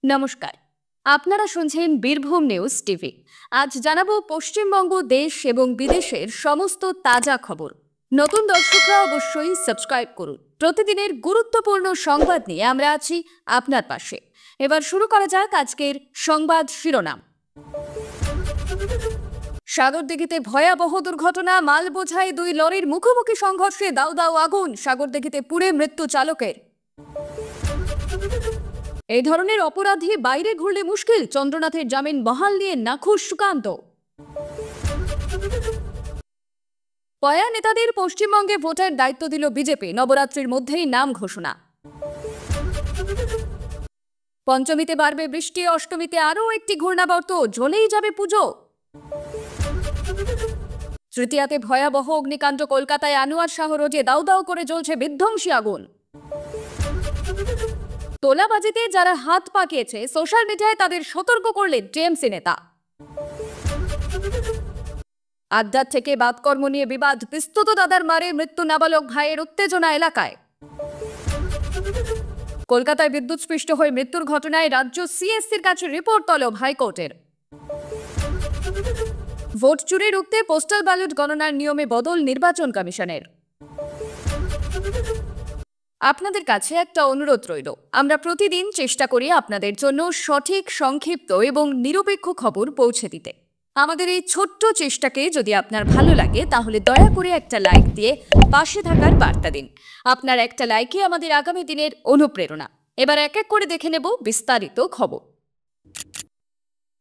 নমস্কার, আপনারা শুনছেন বীরভূম নিউজ টিভি। আজ জানাবো পশ্চিমবঙ্গ, দেশ এবং বিদেশের সমস্ত তাজা খবর। নতুন দর্শকরা অবশ্যই সাবস্ক্রাইব করুন। প্রতিদিনের গুরুত্বপূর্ণ সংবাদ নিয়ে আমরা আছি আপনার পাশে। এবার শুরু করা যাক আজকের সংবাদ শিরোনাম। সাগরদিঘিতে ভয়াবহ দুর্ঘটনা, মাল বোঝাই দুই লরির মুখোমুখি সংঘর্ষে দাউ দাউ আগুন, সাগরদিঘিতে পুড়ে মৃত্যু চালকের। এই ধরনের অপরাধী বাইরে ঘুরলে মুশকিল, চন্দ্রনাথের জামিন বহাল নিয়ে নাখুশ সুকান্ত। পয়া নেতাদের পশ্চিমবঙ্গে ভোটের দায়িত্ব দিল বিজেপি, নবরাত্রির মধ্যেই নাম ঘোষণা। পঞ্চমীতে বাড়বে বৃষ্টি, অষ্টমীতে আরও একটি ঘূর্ণাবর্ত, জ্বলেই যাবে পুজো। তৃতীয়াতে ভয়াবহ অগ্নিকাণ্ড, কলকাতায় আনোয়ার শাহ রোডে দাউ দাউ করে জ্বলছে বিধ্বংসী আগুন। তোলাবাজিতে যারা হাত পাকিয়েছে, সোশ্যাল মিডিয়ায় তাদের সতর্ক করলেন টিএমসি নেতা। আড্ডার থেকে বাদকর্ম নিয়ে বিবাদ, বিস্তৃত দাদার মারে মৃত্যু নাবালক ভাইয়ের, উত্তেজনা এলাকায়। কলকাতায় বিদ্যুৎস্পৃষ্ট হয়ে মৃত্যুর ঘটনায় রাজ্য সিএসসির কাছে রিপোর্ট তলব হাইকোর্টের। ভোট চুরি রুখতে পোস্টাল ব্যালট গণনার নিয়মে বদল নির্বাচন কমিশনের। আপনাদের কাছে একটা অনুরোধ রইল, আমরা প্রতিদিন চেষ্টা করি আপনাদের জন্য সঠিক, সংক্ষিপ্ত এবং নিরপেক্ষ খবর পৌঁছে দিতে। আমাদের এই ছোট্ট চেষ্টাকে যদি আপনার ভালো লাগে তাহলে দয়া করে একটা লাইক দিয়ে পাশে থাকার বার্তা দিন। আপনার একটা লাইকই আমাদের আগামী দিনের অনুপ্রেরণা। এবার এক এক করে দেখে নেব বিস্তারিত খবর।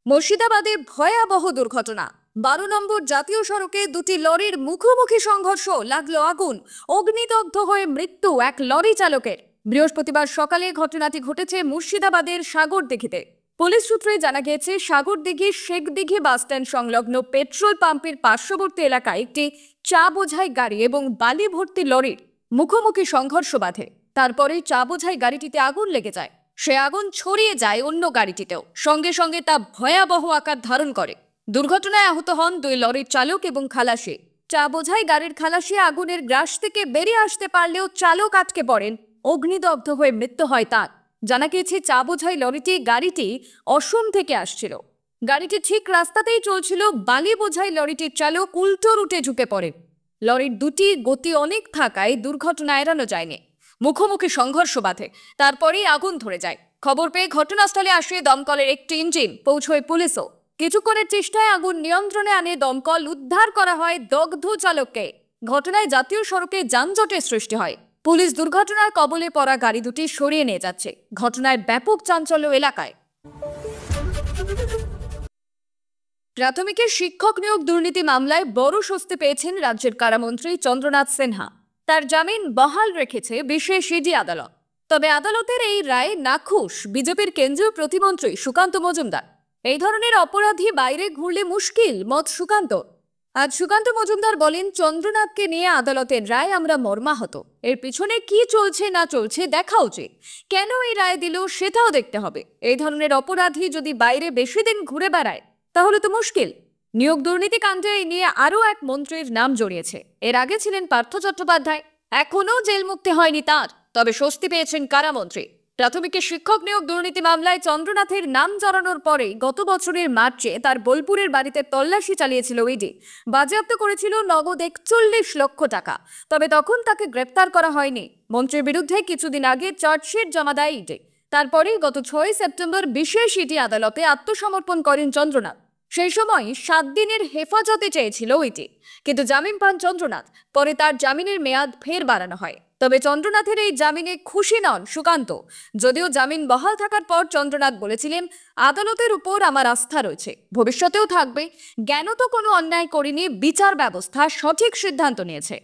মুর্শিদাবাদে ভয়াবহ দুর্ঘটনা, 12 নম্বর জাতীয় সড়কে দুটি লরির মুখোমুখি সংঘর্ষ, লাগলো আগুন, অগ্নিদগ্ধ হয়ে মৃত্যু এক লরি চালকের। বৃহস্পতিবার সকালে ঘটনাটি ঘটেছে মুর্শিদাবাদের সাগরদিঘিতে। পুলিশ সূত্রে জানা গিয়েছে, সাগরদিঘির শেখদিঘি বাসস্ট্যান্ড সংলগ্ন পেট্রোল পাম্পের পার্শ্ববর্তী এলাকায় একটি চা বোঝাই গাড়ি এবং বালি ভর্তি লরির মুখোমুখি সংঘর্ষ বাধে। তারপরে চা বোঝাই গাড়িটিতে আগুন লেগে যায়। সে আগুন ছড়িয়ে যায় অন্য গাড়িটিতেও, সঙ্গে সঙ্গে তা ভয়াবহ আকার ধারণ করে। দুর্ঘটনায় আহত হন দুই লরির চালক এবং খালাসি। চা বোঝাই গাড়ির খালাসি আগুনের গ্রাস থেকে বেরিয়ে আসতে পারলেও চালক আটকে পড়েন, অগ্নিদগ্ধ হয়ে মৃত্যু হয় তার। জানা গিয়েছে, চা বোঝাই গাড়িটি অসম থেকে আসছিল। গাড়িটি ঠিক রাস্তাতেই চলছিল, বালি বোঝাই লরিটির চালক উল্টো রুটে ঝুঁকে পড়ে। লরির দুটি গতি অনেক থাকায় দুর্ঘটনা এড়ানো যায়নি। মুখোমুখি সংঘর্ষ বাধে, তারপরেই আগুন ধরে যায়। খবর পেয়ে ঘটনাস্থলে আসে দমকলের একটি ইঞ্জিন, পৌঁছয় পুলিশও। কিছুক্ষণের চেষ্টায় আগুন নিয়ন্ত্রণে আনে দমকল, উদ্ধার করা হয় দগ্ধ চালককে। ঘটনায় জাতীয় সড়কে যানজটের সৃষ্টি হয়। পুলিশ দুর্ঘটনার কবলে পড়া গাড়ি দুটি সরিয়ে নিয়ে যাচ্ছে। ঘটনায় ব্যাপক চাঞ্চল্য এলাকায়। প্রাথমিকের শিক্ষক নিয়োগ দুর্নীতি মামলায় বড় স্বস্তি পেয়েছেন রাজ্যের কারামন্ত্রী চন্দ্রনাথ সিনহা। তার জামিন বহাল রেখেছে বিশেষ ইডি আদালত। তবে আদালতের এই রায় নাখুশ বিজেপির কেন্দ্রীয় প্রতিমন্ত্রী সুকান্ত মজুমদার। এই ধরনের অপরাধী বাইরে ঘুরলে মুশকিল, মত সুকান্ত। আজ সুকান্ত মজুমদার বলেন, চন্দ্রনাথকে নিয়ে আদালতের রায় আমরা মর্মাহত। এর পিছনে কি চলছে না চলছে দেখা উচিত। কেন এই রায় দিল সেটাও দেখতে হবে। এই ধরনের অপরাধী যদি বাইরে বেশি দিন ঘুরে বেড়ায় তাহলে তো মুশকিল। নিয়োগ দুর্নীতি কাণ্ডে এই নিয়ে আরও এক মন্ত্রীর নাম জড়িয়েছে। এর আগে ছিলেন পার্থ চট্টোপাধ্যায়, এখনও জেল মুক্তি হয়নি তার, তবে স্বস্তি পেয়েছেন কারামন্ত্রী। প্রাথমিকের শিক্ষক নিয়োগ দুর্নীতি মামলায় চন্দ্রনাথের নাম জড়ানোর পরে গত বছরের মার্চে তার বোলপুরের বাড়িতে তল্লাশি চালিয়েছিল ইডি। বাজেয়াপ্ত করেছিল নগদ 41 লক্ষ টাকা। তবে তখন তাকে গ্রেপ্তার করা হয়নি। মন্ত্রীর বিরুদ্ধে কিছুদিন আগে চার্জশিট জমা দেয় ইডি। তারপরেই গত 6 সেপ্টেম্বর বিশেষ ইডি আদালতে আত্মসমর্পণ করেন চন্দ্রনাথ। সেই সময় 7 দিনের হেফাজতে চেয়েছিল ইডি, কিন্তু জামিন পান চন্দ্রনাথ। পরে তার জামিনের মেয়াদ ফের বাড়ানো হয়। তবে চন্দ্রনাথের এই জামিনে খুশি নন সুকান্ত। যদিও জামিন বহাল থাকার পর চন্দ্রনাথ বলেছিলেন, আদালতের উপর আমার আস্থা রয়েছে, ভবিষ্যতেও থাকবে। জ্ঞানত কোনো অন্যায় করিনি, বিচার ব্যবস্থা সঠিক সিদ্ধান্ত নিয়েছে।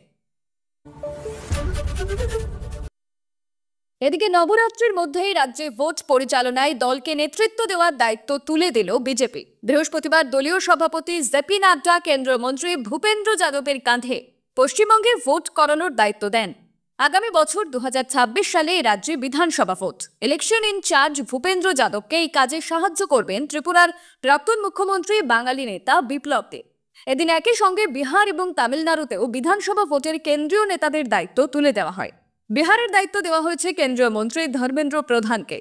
এদিকে নবরাত্রির মধ্যেই রাজ্যে ভোট পরিচালনায় দলকে নেতৃত্ব দেওয়ার দায়িত্ব তুলে দিল বিজেপি। বৃহস্পতিবার দলীয় সভাপতি জেপি নাড্ডা কেন্দ্রীয় মন্ত্রী ভূপেন্দ্র যাদবের কাঁধে পশ্চিমবঙ্গে ভোট করানোর দায়িত্ব দেন। আগামী বছর 2026 সালে রাজ্যে বিধানসভা ভোট। ইলেকশন ইনচার্জ ভূপেন্দ্র যাদবকে এই কাজে সাহায্য করবেন ত্রিপুরার প্রাক্তন মুখ্যমন্ত্রী বাঙালি নেতা বিপ্লব দেব। এদিন একই সঙ্গে বিহার এবং তামিলনাড়ুতেও বিধানসভা ভোটের কেন্দ্রীয় নেতাদের দায়িত্ব তুলে দেওয়া হয়। বিহারের দায়িত্ব দেওয়া হয়েছে কেন্দ্রীয় মন্ত্রী ধর্মেন্দ্র প্রধানকে।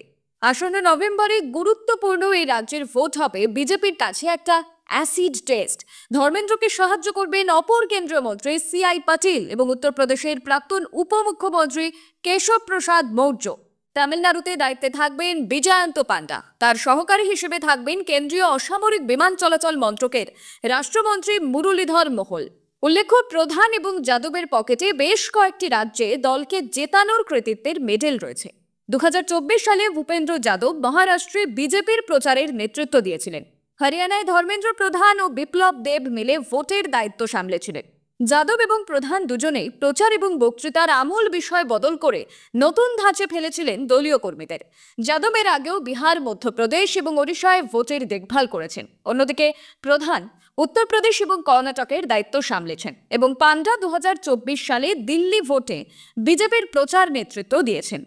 আসন্ন নভেম্বরে গুরুত্বপূর্ণ এই রাজ্যের ভোট হবে বিজেপির কাছে একটা অ্যাসিড টেস্ট। ধর্মেন্দ্রকে সাহায্য করবেন অপর কেন্দ্রীয় মন্ত্রী সিআই পাটিল এবং উত্তরপ্রদেশের প্রাক্তন উপমুখ্যমন্ত্রী কেশব প্রসাদ মৌর্য। তামিলনাড়ুতে দায়িত্বে থাকবেন বিজয়ন্ত পান্ডা। তার সহকারী হিসেবে থাকবেন কেন্দ্রীয় অসামরিক বিমান চলাচল মন্ত্রকের রাষ্ট্রমন্ত্রী মুরলীধর মোহল। উল্লেখ্য, প্রধান এবং যাদবের পকেটে বেশ কয়েকটি রাজ্যে দলকে জেতানোর কৃতিত্বের মেডেল রয়েছে। 2024 সালে ভূপেন্দ্র যাদব মহারাষ্ট্রে বিজেপির প্রচারের নেতৃত্ব দিয়েছিলেন। হরিয়ানায় ধর্মেন্দ্র প্রধান ও বিপ্লব দেব মিলে ভোটের দায়িত্ব সামলেছিলেন। যাদব এবং প্রধান দুজনেই প্রচার এবং বক্তৃতার আমূল বিষয় বদল করে নতুন ধাঁচে ফেলেছিলেন দলীয় কর্মীদের। যাদবের আগেও বিহার, মধ্যপ্রদেশ এবং ওড়িশায় ভোটের দেখভাল করেছেন। অন্যদিকে প্রধান উত্তরপ্রদেশ এবং কর্ণাটকের দায়িত্ব সামলেছেন এবং পান্ডা 2024 সালে দিল্লি ভোটে বিজেপির প্রচার নেতৃত্ব দিয়েছেন।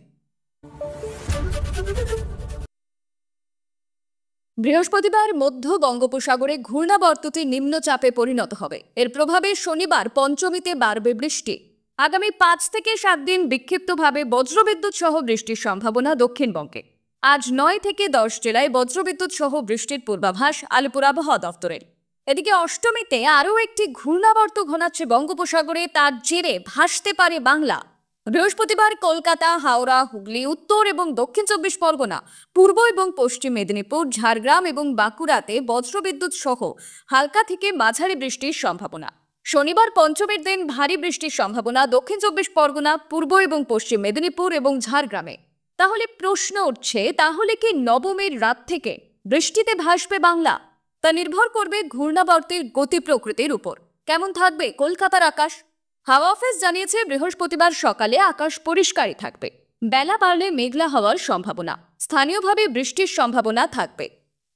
বৃহস্পতিবার মধ্য বঙ্গোপসাগরে ঘূর্ণাবর্তটি নিম্নচাপে পরিণত হবে। এর প্রভাবে শনিবার পঞ্চমীতে বাড়বে বৃষ্টি। আগামী 5 থেকে 7 দিন বিক্ষিপ্তভাবে বজ্রবিদ্যুৎ সহ বৃষ্টির সম্ভাবনা দক্ষিণবঙ্গে। আজ 9 থেকে 10 জেলায় বজ্রবিদ্যুৎ সহ বৃষ্টির পূর্বাভাস আলিপুর আবহাওয়া দফতরের। এদিকে অষ্টমীতে আরও একটি ঘূর্ণাবর্ত ঘনাচ্ছে বঙ্গোপসাগরে, তার জেরে ভাসতে পারে বাংলা। বৃহস্পতিবার কলকাতা, হাওড়া, হুগলি, উত্তর এবং দক্ষিণ 24 পরগনা, পূর্ব এবং পশ্চিম মেদিনীপুর, ঝাড়গ্রাম এবং বাঁকুড়াতে বজ্রবিদ্যুৎ সহ হালকা থেকে মাঝারি বৃষ্টির সম্ভাবনা। শনিবার পঞ্চমীর দিন ভারী বৃষ্টির সম্ভাবনা দক্ষিণ 24 পরগনা, পূর্ব এবং পশ্চিম মেদিনীপুর এবং ঝাড়গ্রামে। তাহলে প্রশ্ন উঠছে, তাহলে কি নবমীর রাত থেকে বৃষ্টিতে ভাসবে বাংলা? তা নির্ভর করবে ঘূর্ণাবর্তের গতি প্রকৃতির উপর। কেমন থাকবে কলকাতার আকাশ? হাওয়া অফিস জানিয়েছে, বৃহস্পতিবার সকালে আকাশ পরিষ্কারই থাকবে। বেলা বাড়লে মেঘলা হওয়ার সম্ভাবনা, স্থানীয়ভাবে বৃষ্টির সম্ভাবনা থাকবে।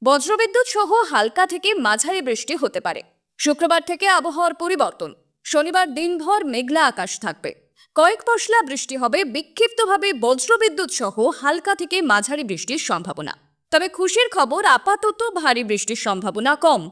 বজ্রবিদ্যুৎ সহ হালকা থেকে মাঝারি বৃষ্টি হতে পারে। শুক্রবার থেকে আবহাওয়ার পরিবর্তন। শনিবার দিনভর মেঘলা আকাশ থাকবে। কয়েক পশলা বৃষ্টি হবে, বিক্ষিপ্তভাবে বজ্রবিদ্যুৎ সহ হালকা থেকে মাঝারি বৃষ্টির সম্ভাবনা। তবে খুশির খবর, আপাতত ভারী বৃষ্টির সম্ভাবনা কম।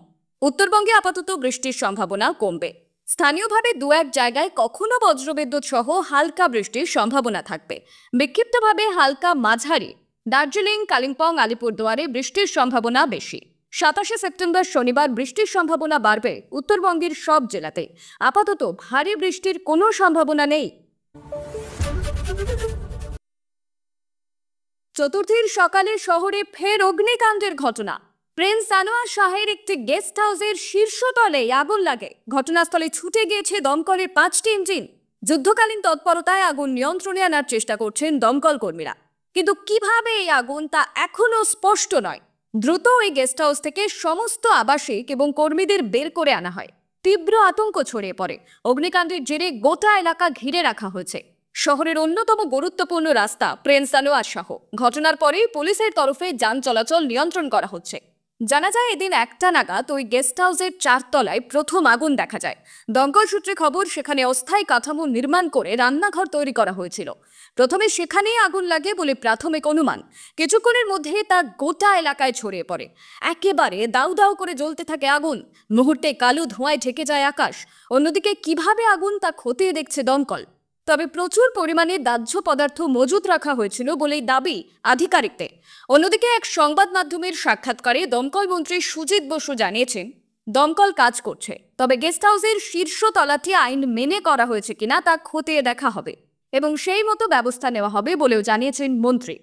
উত্তরবঙ্গে আপাতত বৃষ্টির সম্ভাবনা কমবে। স্থানীয়ভাবে 2-1 জায়গায় কখনো বজ্রবিদ্যুৎ সহ হালকা বৃষ্টির সম্ভাবনা থাকবে। বিক্ষিপ্তভাবে হালকা মাঝারি দার্জিলিং, কালিম্পং, আলিপুরদুয়ারে বৃষ্টির সম্ভাবনা বেশি। 27শে সেপ্টেম্বর শনিবার বৃষ্টির সম্ভাবনা বাড়বে উত্তরবঙ্গের সব জেলাতে। আপাতত ভারী বৃষ্টির কোনো সম্ভাবনা নেই। চতুর্থীর সকালে শহরে ফের অগ্নিকাণ্ডের ঘটনা। প্রিন্স আনোয়ার শাহের একটি গেস্ট হাউসের শীর্ষতলে আগুন লাগে। ঘটনাস্থলে ছুটে গিয়েছে দমকলের 5টি ইঞ্জিন। যুদ্ধকালীন তৎপরতায় আগুন নিয়ন্ত্রণে আনার চেষ্টা করছেন দমকল কর্মীরা, কিন্তু কিভাবে এই আগুন তা এখনো স্পষ্ট নয়। দ্রুত ওই গেস্ট হাউস থেকে সমস্ত আবাসিক এবং কর্মীদের বের করে আনা হয়। তীব্র আতঙ্ক ছড়িয়ে পড়ে। অগ্নিকাণ্ডের জেরে গোটা এলাকা ঘিরে রাখা হয়েছে। শহরের অন্যতম গুরুত্বপূর্ণ রাস্তা প্রিন্স আনোয়ার শাহ। ঘটনার পরেই পুলিশের তরফে যান চলাচল নিয়ন্ত্রণ করা হচ্ছে। জানা যায়, এদিন 1টা নাগাদ ওই গেস্ট হাউসের 4 তলায় প্রথম আগুন দেখা যায়। দমকল সূত্রে খবর, সেখানে অস্থায়ী কাঠামো নির্মাণ করে রান্নাঘর তৈরি করা হয়েছিল। প্রথমে সেখানেই আগুন লাগে বলে প্রাথমিক অনুমান। কিছুক্ষণের মধ্যে তা গোটা এলাকায় ছড়িয়ে পড়ে। একেবারে দাউ দাউ করে জ্বলতে থাকে আগুন। মুহূর্তে কালো ধোঁয়ায় ঢেকে যায় আকাশ। অন্যদিকে কিভাবে আগুন তা খতিয়ে দেখছে দমকল। তবে প্রচুর পরিমাণে দাহ্য পদার্থ মজুত রাখা হয়েছিল বলেই দাবি আধিকারিকদের। অন্যদিকে এক সংবাদ মাধ্যমের সাক্ষাৎকারে দমকল মন্ত্রী সুজিত বসু জানিয়েছেন, দমকল কাজ করছে, তবে গেস্ট হাউসের শীর্ষ তলাটি আইন মেনে করা হয়েছে কিনা তা খতিয়ে দেখা হবে এবং সেই মতো ব্যবস্থা নেওয়া হবে বলেও জানিয়েছেন মন্ত্রী।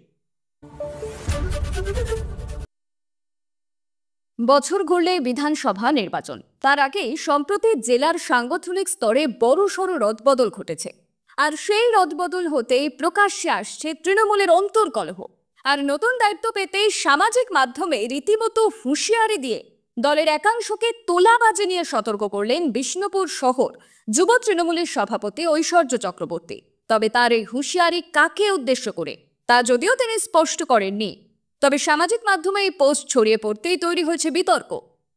বছর ঘুরলে বিধানসভা নির্বাচন, তার আগেই সম্প্রতি জেলার সাংগঠনিক স্তরে বড়সড় রদবদল ঘটেছে। আর সেই রদবদল হতেই প্রকাশ্যে আসছে তৃণমূলের অন্তর্কলহ। আর নতুন দায়িত্ব পেতেই সামাজিক মাধ্যমে রীতিমতো হুঁশিয়ারি দিয়ে দলের একাংশকে তোলাবাজি নিয়ে সতর্ক করলেন বিষ্ণুপুর শহর যুব তৃণমূলের সভাপতি ঐশ্বর্য চক্রবর্তী। তবে তার এই হুঁশিয়ারি কাকে উদ্দেশ্য করে তা যদিও তিনি স্পষ্ট করেননি। তবে সামাজিক মাধ্যমে এই পোস্ট ছড়িয়ে পড়তেই তৈরি হয়েছে বিতর্ক।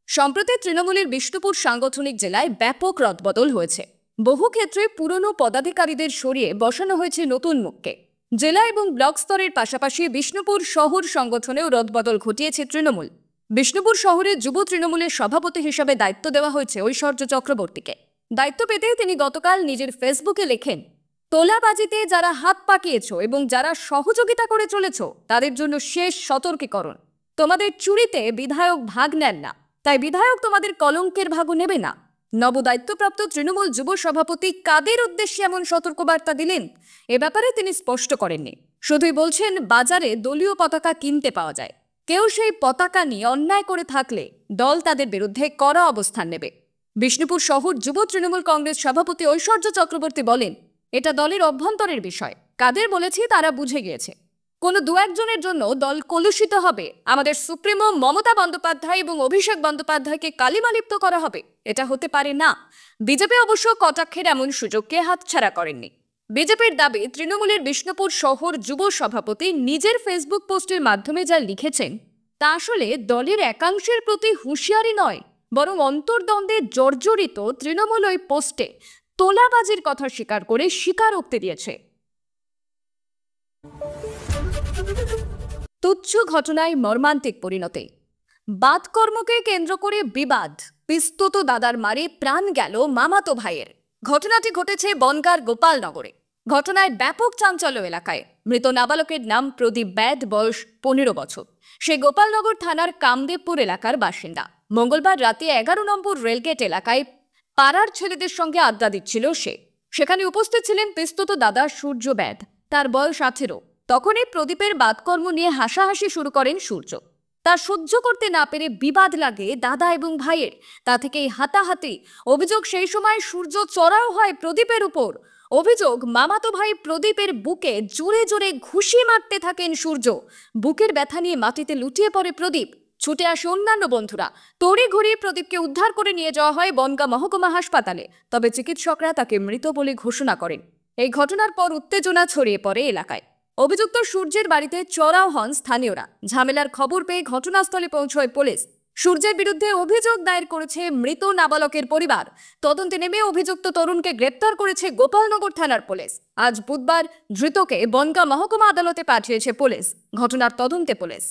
সম্প্রতি তৃণমূলের বিষ্ণুপুর সাংগঠনিক জেলায় ব্যাপক রদবদল হয়েছে। বহু ক্ষেত্রে পুরনো পদাধিকারীদের সরিয়ে বসানো হয়েছে নতুন মুখকে। জেলা এবং ব্লক স্তরের পাশাপাশি বিষ্ণুপুর শহর সংগঠনেও রদবদল ঘটিয়েছে তৃণমূল। বিষ্ণুপুর শহরে যুব তৃণমূলের সভাপতি হিসাবে দায়িত্ব দেওয়া হয়েছে ঐশ্বর্য চক্রবর্তীকে। দায়িত্ব পেতে তিনি গতকাল নিজের ফেসবুকে লেখেন, তোলাবাজিতে যারা হাত পাকিয়েছ এবং যারা সহযোগিতা করে চলেছ তাদের জন্য শেষ সতর্কীকরণ। তোমাদের চুরিতে বিধায়ক ভাগ নেন না, তাই বিধায়ক তোমাদের কলঙ্কের ভাগও নেবে না। নবদায়িত্বপ্রাপ্ত তৃণমূল যুব সভাপতি কাদের উদ্দেশ্যে এমন সতর্কবার্তা দিলেন এ ব্যাপারে তিনি স্পষ্ট করেননি। শুধুই বলছেন বাজারে দলীয় পতাকা কিনতে পাওয়া যায়, কেউ সেই পতাকা নিয়ে অন্যায় করে থাকলে দল তাদের বিরুদ্ধে কড়া অবস্থান নেবে। বিষ্ণুপুর শহর যুব তৃণমূল কংগ্রেস সভাপতি ঐশ্বর্য চক্রবর্তী বলেন, এটা দলের অভ্যন্তরের বিষয়। কাদের বলেছি তারা বুঝে গিয়েছে। কোনো দু একজনের জন্য দল কলুষিত হবে, আমাদের সুপ্রিমো মমতা বন্দ্যোপাধ্যায় এবং অভিষেক বন্দ্যোপাধ্যায়কে কালিমালিপ্ত করা হবে, এটা হতে পারে না। বিজেপি অবশ্য কটাক্ষের এমন সুযোগকে হাতছাড়া করেননি। বিজেপির দাবি, তৃণমূলের বিষ্ণুপুর শহর যুব সভাপতি নিজের ফেসবুক পোস্টের মাধ্যমে যা লিখেছেন তা আসলে দলের একাংশের প্রতি হুঁশিয়ারি নয়, বরং অন্তর্দ্বন্দ্বে জর্জরিত তৃণমূল ওই পোস্টে তোলাবাজির কথা স্বীকার করে স্বীকারোক্তি দিয়েছে। তুচ্ছ ঘটনায় মর্মান্তিক পরিণতি। বাতকর্মকে কেন্দ্র করে বিবাদ, পিস্তুত দাদার মারে প্রাণ গেল মামাতো ভাইয়ের। ঘটনাটি ঘটেছে বনগাঁর গোপালনগরে। ঘটনায় ব্যাপক চাঞ্চল্য এলাকায়। মৃত নাবালকের নাম প্রদীপ ব্যাদ, বয়স 15 বছর। সে গোপালনগর থানার কামদেবপুর এলাকার বাসিন্দা। মঙ্গলবার রাতে 11 নম্বর রেলগেট এলাকায় পাড়ার ছেলেদের সঙ্গে আড্ডা দিচ্ছিল সে। সেখানে উপস্থিত ছিলেন পিস্তুত দাদা সূর্য ব্যাদ, তার বয়স 18। তখনই প্রদীপের বাতকর্ম নিয়ে হাসাহাসি শুরু করেন সূর্য। তা সহ্য করতে না পেরে বিবাদ লাগে দাদা এবং ভাইয়ের। তা থেকেই হাতাহাতি। অভিযোগ, সেই সময় সূর্য চড়াও হয় প্রদীপের উপর। অভিযোগ, মামাতো ভাই প্রদীপের বুকে জোরে জোরে ঘুষি মারতে থাকেন সূর্য। বুকের ব্যথা নিয়ে মাটিতে লুটিয়ে পড়ে প্রদীপ। ছুটে আসে অন্যান্য বন্ধুরা। তড়িঘড়ি প্রদীপকে উদ্ধার করে নিয়ে যাওয়া হয় বনগাঁ মহকুমা হাসপাতালে। তবে চিকিৎসকরা তাকে মৃত বলে ঘোষণা করেন। এই ঘটনার পর উত্তেজনা ছড়িয়ে পড়ে এলাকায়। অভিযুক্ত সূর্যের বাড়িতে চড়াও হন স্থানীয়রা। ঝামেলার খবর পেয়ে ঘটনাস্থলে পৌঁছয় পুলিশ। সূর্যের বিরুদ্ধে অভিযোগ দায়ের করেছে মৃত নাবালকের পরিবার। তদন্তে নেমে অভিযুক্ত তরুণকে গ্রেপ্তার করেছে গোপালনগর থানার পুলিশ। আজ বুধবার ধৃতকে বনগাঁ মহকুমা আদালতে পাঠিয়েছে পুলিশ। ঘটনার তদন্তে পুলিশ।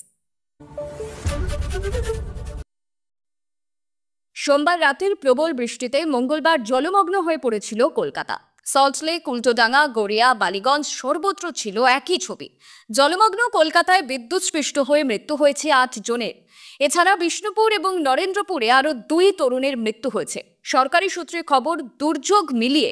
সোমবার রাতের প্রবল বৃষ্টিতে মঙ্গলবার জলমগ্ন হয়ে পড়েছিল কলকাতা। সল্টলেক, উল্টোডাঙ্গা, গড়িয়া, বালিগঞ্জ সর্বত্র ছিল একই ছবি। জলমগ্ন কলকাতায় বিদ্যুৎস্পৃষ্ট হয়ে মৃত্যু হয়েছে 8 জনের। এছাড়া বিষ্ণুপুর এবং নরেন্দ্রপুরে আরও 2 তরুণের মৃত্যু হয়েছে। সরকারি সূত্রে খবর, দুর্যোগ মিলিয়ে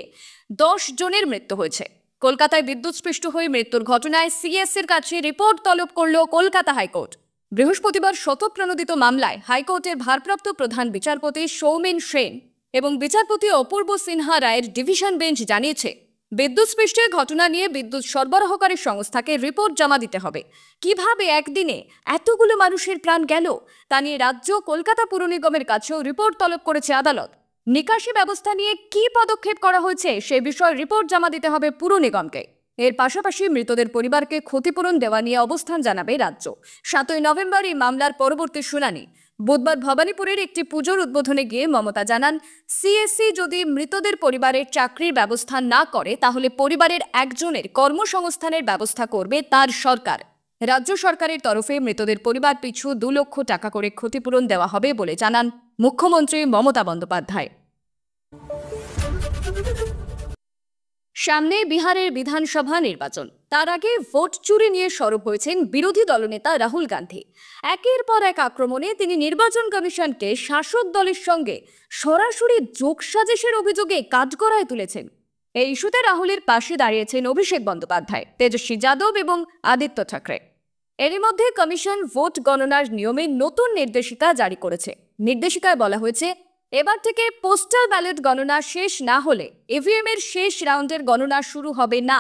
10 জনের মৃত্যু হয়েছে। কলকাতায় বিদ্যুৎস্পৃষ্ট হয়ে মৃত্যুর ঘটনায় সিএসের কাছে রিপোর্ট তলব করল কলকাতা হাইকোর্ট। বৃহস্পতিবার শতপ্রণোদিত মামলায় হাইকোর্টের ভারপ্রাপ্ত প্রধান বিচারপতি সৌমেন সেন এবং বিচারপতি অপূর্ব সিনহা রায়ের ডিভিশন বেঞ্চ জানিয়েছে, বিদ্যুৎস্পৃষ্টের ঘটনা নিয়ে বিদ্যুৎ সরবরাহকারী সংস্থাকে রিপোর্ট জমা দিতে হবে। কিভাবে একদিনে এতগুলো মানুষের প্রাণ গেল তা নিয়ে রাজ্য কলকাতা পুর নিগমের কাছেও রিপোর্ট তলব করেছে আদালত। নিকাশি ব্যবস্থা নিয়ে কি পদক্ষেপ করা হয়েছে সে বিষয়ে রিপোর্ট জমা দিতে হবে পুর নিগমকে। এর পাশাপাশি মৃতদের পরিবারকে ক্ষতিপূরণ দেওয়া নিয়ে অবস্থান জানাবে রাজ্য। 7ই নভেম্বর এই মামলার পরবর্তী শুনানি। বুধবার ভবানীপুরের একটি পুজোর উদ্বোধনে গিয়ে মমতা জানান, সিএসসি যদি মৃতদের পরিবারের চাকরির ব্যবস্থা না করে তাহলে পরিবারের একজনের কর্মসংস্থানের ব্যবস্থা করবে তার সরকার। রাজ্য সরকারের তরফে মৃতদের পরিবার পিছু 2 লক্ষ টাকা করে ক্ষতিপূরণ দেওয়া হবে বলে জানান মুখ্যমন্ত্রী মমতা বন্দ্যোপাধ্যায়। সামনে বিহারের বিধানসভা নির্বাচন। তার আগে ভোট চুরি নিয়ে সরব হয়েছেন বিরোধী দলনেতা রাহুল গান্ধী। একের পর এক আক্রমণে তিনি নির্বাচন কমিশনকে শাসক দলের সঙ্গে সরাসরি যোগসাজশের অভিযোগে কাঠগড়ায় তুলেছেন। এই ইস্যুতে রাহুলের পাশে দাঁড়িয়েছেন অভিষেক বন্দ্যোপাধ্যায়, তেজস্বী যাদব এবং আদিত্য ঠাকরে। এরই মধ্যে কমিশন ভোট গণনার নিয়মে নতুন নির্দেশিকা জারি করেছে। নির্দেশিকায় বলা হয়েছে, এবার থেকে পোস্টাল ব্যালট গণনা শেষ না হলে ইভিএম এর শেষ রাউন্ডের গণনা শুরু হবে না।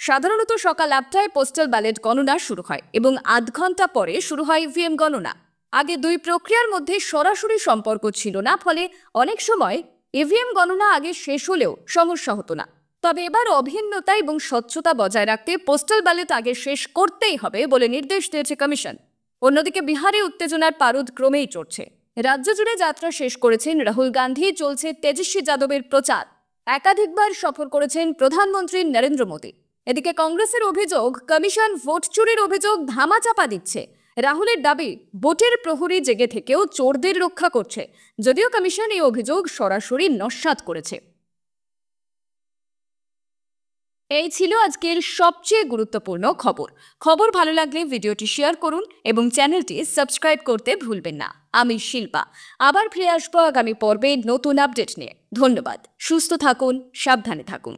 সাধারণত সকাল 8টায় পোস্টাল ব্যালট গণনা শুরু হয় এবং আধ ঘন্টা পরে শুরু হয় ইভিএম গণনা। আগে 2 প্রক্রিয়ার মধ্যে সরাসরি সম্পর্ক ছিল না, ফলে অনেক সময় ইভিএম গণনা আগে শেষ হলেও সমস্যা হতো না। তবে এবার অভিন্নতা এবং স্বচ্ছতা বজায় রাখতে পোস্টাল ব্যালট আগে শেষ করতেই হবে বলে নির্দেশ দিয়েছে কমিশন। অন্যদিকে বিহারে উত্তেজনার পারদ ক্রমেই চড়ছে। রাজ্য জুড়ে যাত্রা শেষ করেছেন রাহুল গান্ধী, চলছে তেজস্বী যাদবের প্রচার। একাধিকবার সফর করেছেন প্রধানমন্ত্রী নরেন্দ্র মোদী। এদিকে কংগ্রেসের অভিযোগ, কমিশন ভোট চুরির অভিযোগ ধামাচাপা দিচ্ছে। রাহুলের দাবি, ভোটের প্রহরী জেগে থেকেও চোরদের রক্ষা করছে, যদিও কমিশন এই অভিযোগ সরাসরি নস্যাৎ করেছে। এই ছিল আজকের সবচেয়ে গুরুত্বপূর্ণ খবর ভালো লাগলে ভিডিওটি শেয়ার করুন এবং চ্যানেলটি সাবস্ক্রাইব করতে ভুলবেন না। আমি শিল্পা, আবার ফিরে আসবো আগামী পর্বে নতুন আপডেট নিয়ে। ধন্যবাদ। সুস্থ থাকুন, সাবধানে থাকুন।